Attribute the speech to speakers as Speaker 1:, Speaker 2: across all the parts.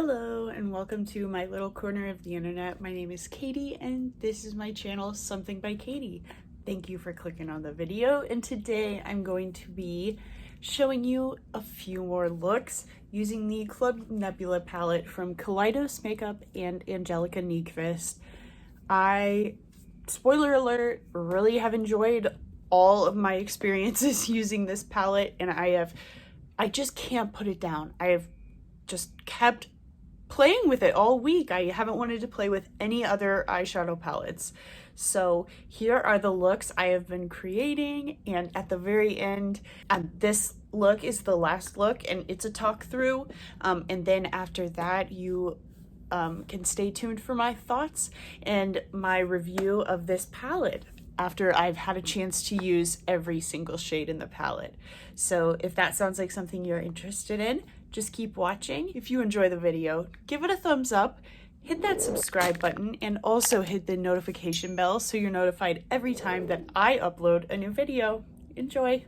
Speaker 1: Hello and welcome to my little corner of the internet. My name is Katie and this is my channel Something by Katie. Thank you for clicking on the video, and today I'm going to be showing you a few more looks using the Club Nebula palette from KALEIDOS Makeup and Angelica Nyqvist. I, spoiler alert, really have enjoyed all of my experiences using this palette, and I just can't put it down. I have just kept playing with it all week. I haven't wanted to play with any other eyeshadow palettes. So here are the looks I have been creating, and at the very end, this look is the last look and it's a talk through, and then after that you can stay tuned for my thoughts and my review of this palette after I've had a chance to use every single shade in the palette. So if that sounds like something you're interested in, just keep watching. If you enjoy the video, give it a thumbs up, hit that subscribe button, and also hit the notification bell so you're notified every time that I upload a new video. Enjoy!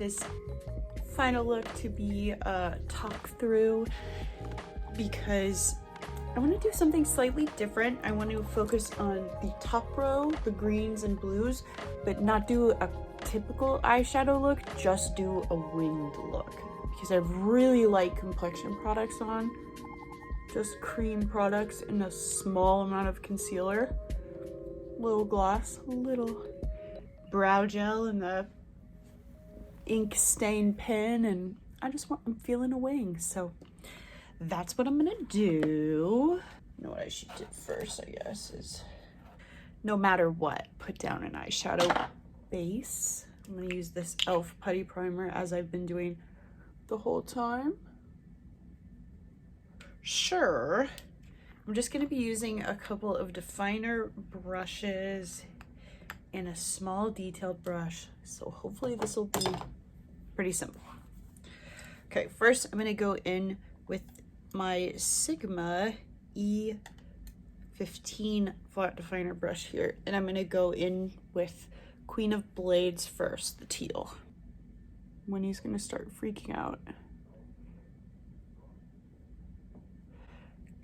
Speaker 1: this final look to be a talk through because I want to do something slightly different. I want to focus on the top row, the greens and blues, but not do a typical eyeshadow look, just do a winged look because I really like complexion products on, just cream products in a small amount of concealer, little gloss, little brow gel and the ink stain pen, and I'm feeling a wing, so that's what I'm gonna do. You know what I should do first, I guess, is no matter what, put down an eyeshadow base. I'm gonna use this e.l.f. putty primer as I've been doing the whole time. sure, I'm just going to be using a couple of definer brushes and a small detailed brush. So hopefully this will be pretty simple. Okay, first I'm going to go in with my Sigma E15 flat definer brush here, and I'm going to go in with Queen of Blades first, the teal. When he's going to start freaking out.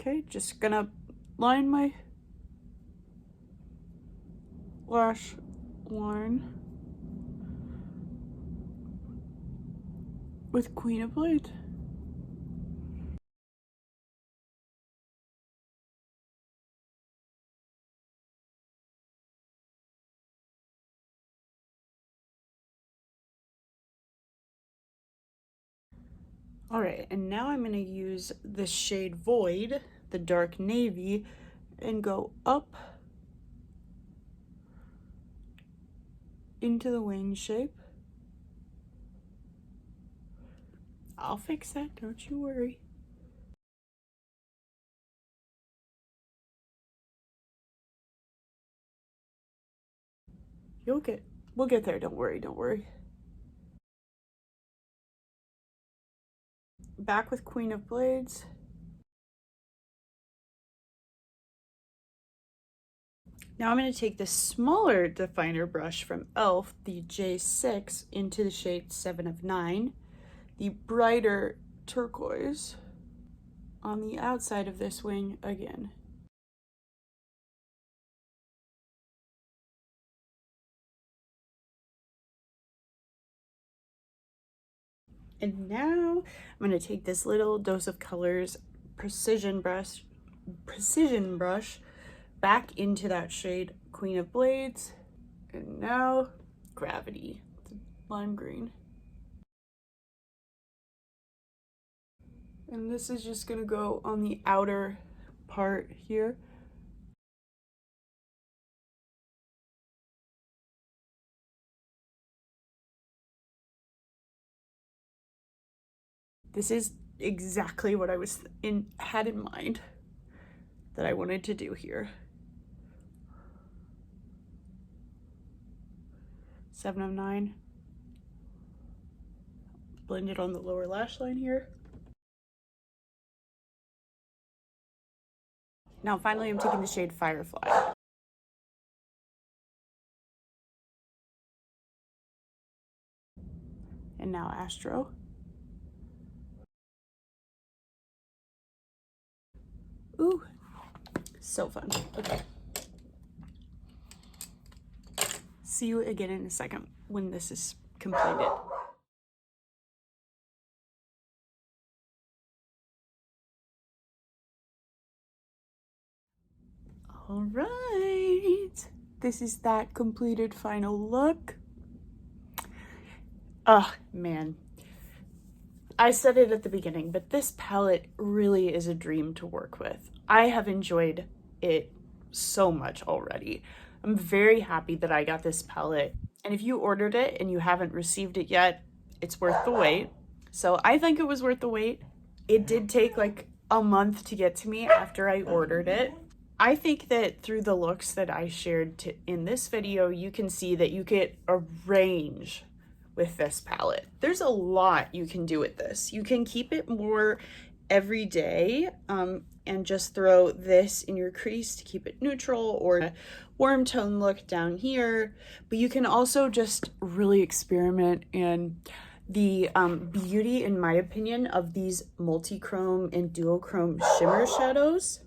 Speaker 1: Okay, just gonna line my lash line with Queen of Blades. All right, and now I'm gonna use the shade Void, the dark navy, and go up into the wing shape. I'll fix that, don't you worry. We'll get there, don't worry, don't worry. Back with Queen of Blades. Now I'm going to take the smaller definer brush from e.l.f., the J6, into the shade 7 of 9, the brighter turquoise, on the outside of this wing again. And now I'm going to take this little Dose of Colors precision brush back into that shade Queen of Blades, and now Gravity, lime green. And this is just going to go on the outer part here. This is exactly what I had in mind that I wanted to do here. 7 of 9. Blend it on the lower lash line here. Now finally I'm taking the shade Firefly. And now Astro. Ooh, so fun. Okay. See you again in a second when this is completed. All right, this is that completed final look. Oh man, I said it at the beginning, but this palette really is a dream to work with. I have enjoyed it so much already. I'm very happy that I got this palette. And if you ordered it and you haven't received it yet, it's worth the wait. So I think it was worth the wait. It did take like a month to get to me after I ordered it. I think that through the looks that I shared in this video, you can see that you get a range with this palette. There's a lot you can do with this. You can keep it more everyday and just throw this in your crease to keep it neutral, or a warm tone look down here. But you can also just really experiment. And the beauty, in my opinion, of these multi-chrome and duochrome shimmer shadows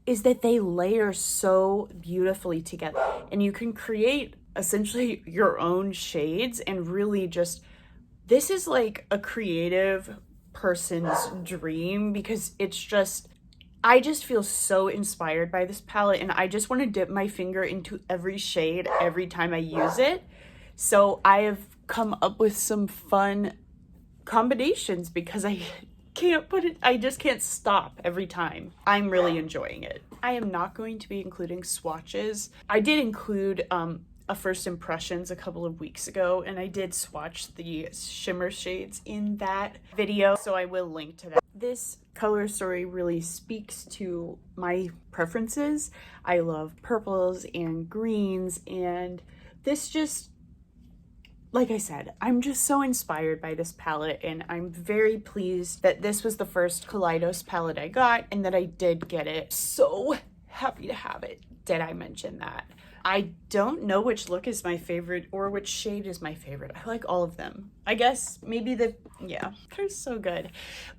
Speaker 1: is that they layer so beautifully together, and you can create essentially your own shades. And really just, this is like a creative person's dream, because it's just, I just feel so inspired by this palette, and I just want to dip my finger into every shade every time I use it. So I have come up with some fun combinations because I just can't stop every time. I'm really enjoying it. I am not going to be including swatches. I did include a first impressions a couple of weeks ago, and I did swatch the shimmer shades in that video, so I will link to that. This color story really speaks to my preferences. I love purples and greens, and this just, like I said, I'm just so inspired by this palette, and I'm very pleased that this was the first Kaleidos palette I got and that I did get it. So happy to have it. Did I mention that? I don't know which look is my favorite or which shade is my favorite. I like all of them. I guess maybe yeah, they're so good.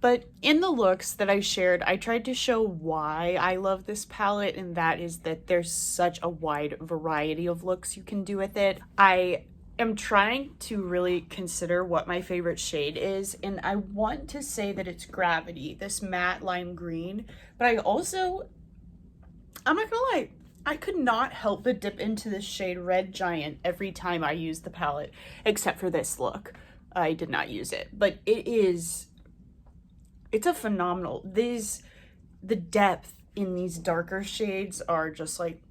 Speaker 1: But in the looks that I shared, I tried to show why I love this palette, and that is that there's such a wide variety of looks you can do with it. I am trying to really consider what my favorite shade is, and I want to say that it's Gravity, this matte lime green, but I'm not gonna lie, I could not help but dip into this shade Red Giant every time I use the palette, except for this look. I did not use it, but it's a phenomenal, the depth in these darker shades are just like,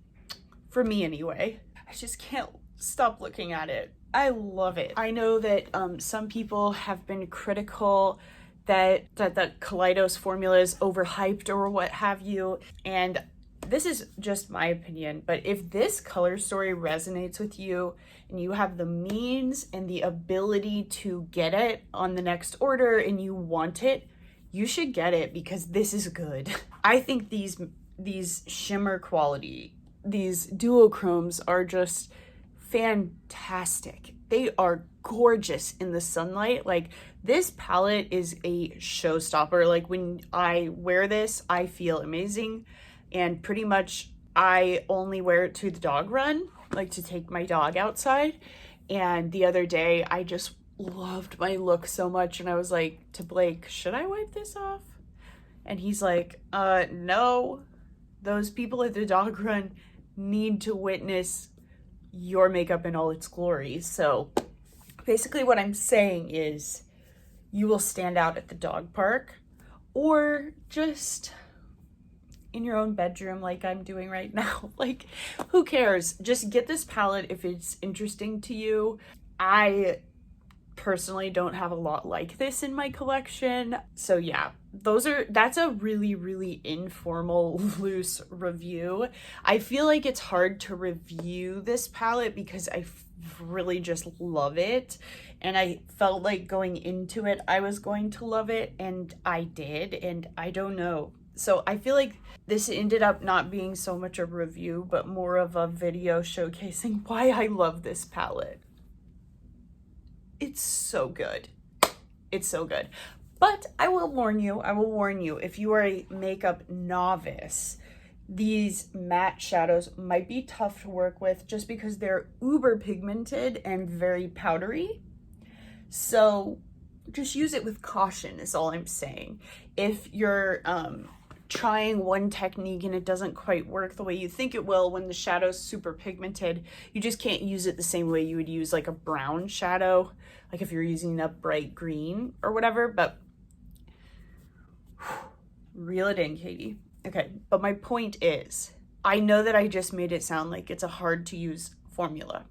Speaker 1: for me anyway, I just can't stop looking at it. I love it. I know that some people have been critical that the Kaleidos formula is overhyped or what have you, and this is just my opinion, but if this color story resonates with you and you have the means and the ability to get it on the next order and you want it, you should get it because this is good. I think these shimmer quality, these duochromes are just fantastic. They are gorgeous in the sunlight. Like, this palette is a showstopper. Like, when I wear this, I feel amazing. And pretty much I only wear it to the dog run, like to take my dog outside. And the other day I just loved my look so much, and I was like to Blake, should I wipe this off? And he's like, no, those people at the dog run need to witness your makeup in all its glory. So basically what I'm saying is you will stand out at the dog park, or just in your own bedroom like I'm doing right now. Like, who cares? Just get this palette if it's interesting to you. I personally don't have a lot like this in my collection. So yeah, that's a really, really informal, loose review. I feel like it's hard to review this palette because I really just love it. And I felt like going into it, I was going to love it, and I did, and I don't know. So I feel like this ended up not being so much a review, but more of a video showcasing why I love this palette. It's so good. It's so good. But I will warn you, if you are a makeup novice, these matte shadows might be tough to work with just because they're uber pigmented and very powdery. So just use it with caution is all I'm saying. If you're trying one technique and it doesn't quite work the way you think it will when the shadow's super pigmented, you just can't use it the same way you would use like a brown shadow, like if you're using a bright green or whatever. But reel it in, Katie. Okay, but my point is, I know that I just made it sound like it's a hard to use formula.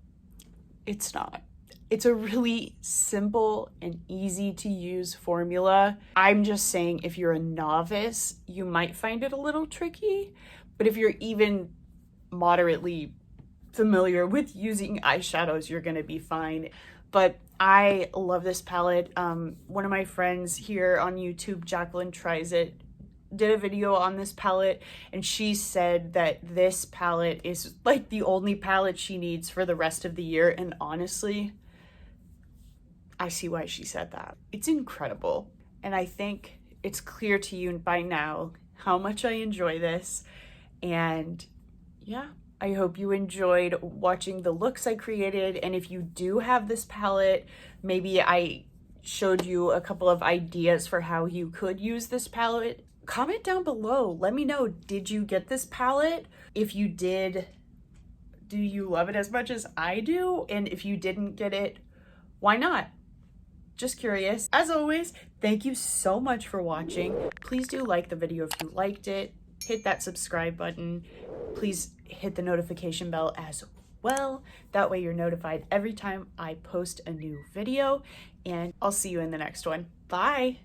Speaker 1: It's not. It's a really simple and easy to use formula. I'm just saying, if you're a novice, you might find it a little tricky, but if you're even moderately familiar with using eyeshadows, you're gonna be fine. But I love this palette. One of my friends here on YouTube, Jacqueline Tries It, did a video on this palette, and she said that this palette is like the only palette she needs for the rest of the year. And honestly, I see why she said that. It's incredible. And I think it's clear to you by now how much I enjoy this. And yeah, I hope you enjoyed watching the looks I created. And if you do have this palette, maybe I showed you a couple of ideas for how you could use this palette. Comment down below. Let me know, did you get this palette? If you did, do you love it as much as I do? And if you didn't get it, why not? Just curious. As always, thank you so much for watching. Please do like the video if you liked it. Hit that subscribe button. Please hit the notification bell as well. That way you're notified every time I post a new video, and I'll see you in the next one. Bye!